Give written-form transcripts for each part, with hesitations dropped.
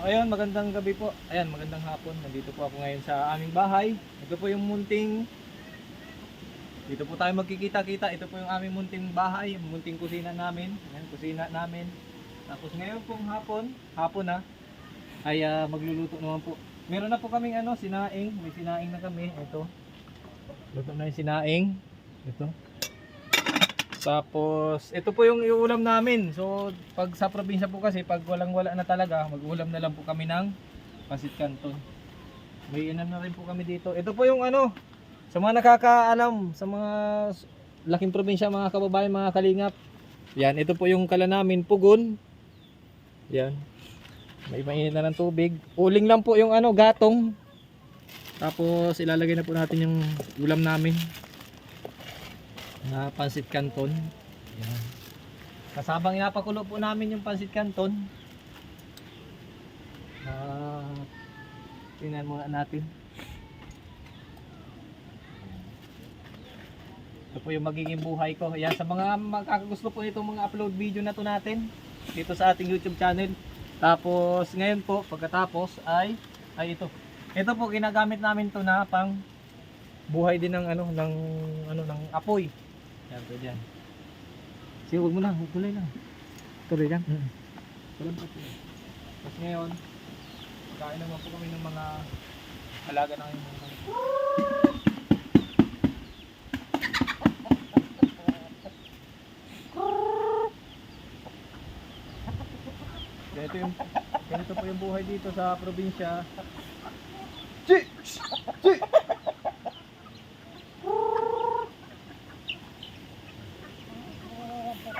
ayun, magandang gabi po. Ayan, magandang hapon. Nandito po ako ngayon sa aming bahay. Ito po yung munting Dito po tayo magkikita-kita. Ito po yung aming munting bahay, yung munting kusina namin. Ayan, kusina namin. Tapos ngayon pong hapon na ay magluluto naman po. Meron na po kaming sinaing. May sinaing na kami. Ito. Luto na yung sinaing. Ito. Tapos, ito po yung iulam namin. So, pag sa probinsya po kasi, pag walang-wala na talaga, mag-ulam na lang po kami ng pancit canton. May inam na rin po kami dito. Ito po yung sa mga nakakaalam, sa mga laking probinsya, mga kababayan, mga kalingap. Yan, ito po yung kala namin, pugon. Yan. May mainit na ng tubig. Uling lang po yung gatong. Tapos, ilalagay na po natin yung ulam namin na pancit canton. Yan. Kasabang inapakulo po namin yung pancit canton. Tingnan muna natin. Ito po yung magiging buhay ko. Yan, sa mga makakagusto po itong mga upload video na to natin dito sa ating YouTube channel. Tapos ngayon po pagkatapos ay ito. Ito po ginagamit namin to na pang buhay din ng ng apoy. Yan po dyan. Sige, huwag mo lang, tuloy lang. Tuloy lang? Tuloy po. Tapos ngayon, kain naman po kami ng mga alaga ng mga ganito po yung buhay dito sa probinsya.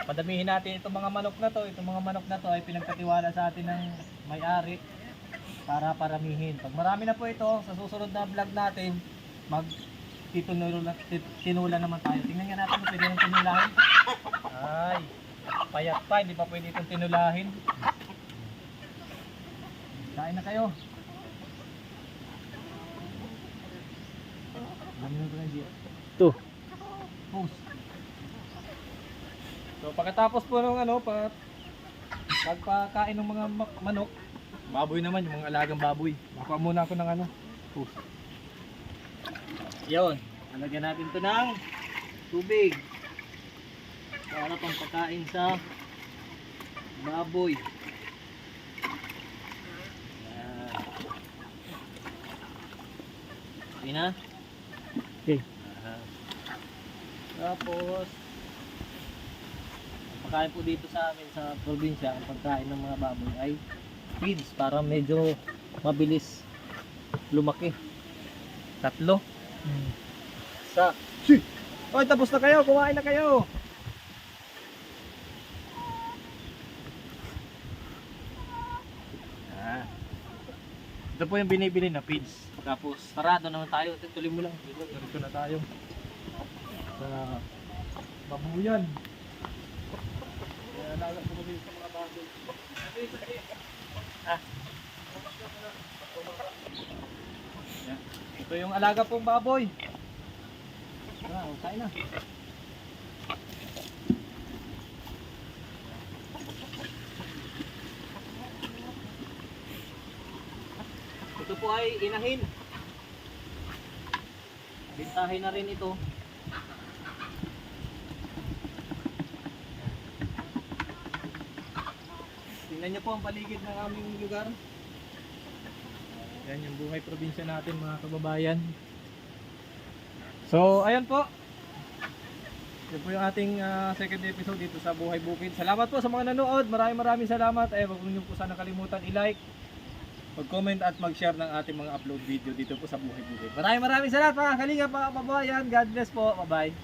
Padamihin natin itong mga manok na to. Itong mga manok na to ay pinagkatiwala sa atin ng may-ari para paramihin. Pag marami na po ito, sa susunod na vlog natin, tinula naman tayo. Tingnan nga natin kung pwede nang tinulahin. Ay, payat pa, hindi pa pwede itong tinulahin. Kain na kayo. Ito. Post. So pagkatapos po ng pagpakain ng mga manok, baboy naman, yung mga alagang baboy. Makuha muna ako ng post. Yun, alagyan natin ito ng tubig para pang pagkain sa baboy. Okay na? Okay. Tapos ang pagkain po dito sa amin sa probinsya, ang pagkain ng mga baboy ay feeds para medyo mabilis lumaki. 3. Sa Oy, tapos na kayo, kumain na kayo. Ito po yung binibili na feeds. Tapos sarado naman tayo. Tuloy mo lang. Dito na tayo sa babuyan. Kaya alaga po kami sa mga baboy. Yan. Ito yung alaga pong baboy. Kain na. Ito po ay inahin. Bintahin na rin ito. Tingnan niyo po ang paligid ng aming lugar. Yan yung buhay probinsya natin, mga kababayan. So ayan po. Ito po yung ating second episode dito sa Buhay Bukid. Salamat po sa mga nanood. Maraming salamat. Huwag niyo po sana kalimutan i-like, mag-comment at mag-share ng ating mga upload video dito po sa Buhay Bukid. Maraming salamat mga kalingap, mga kababayan. God bless po. Bye-bye.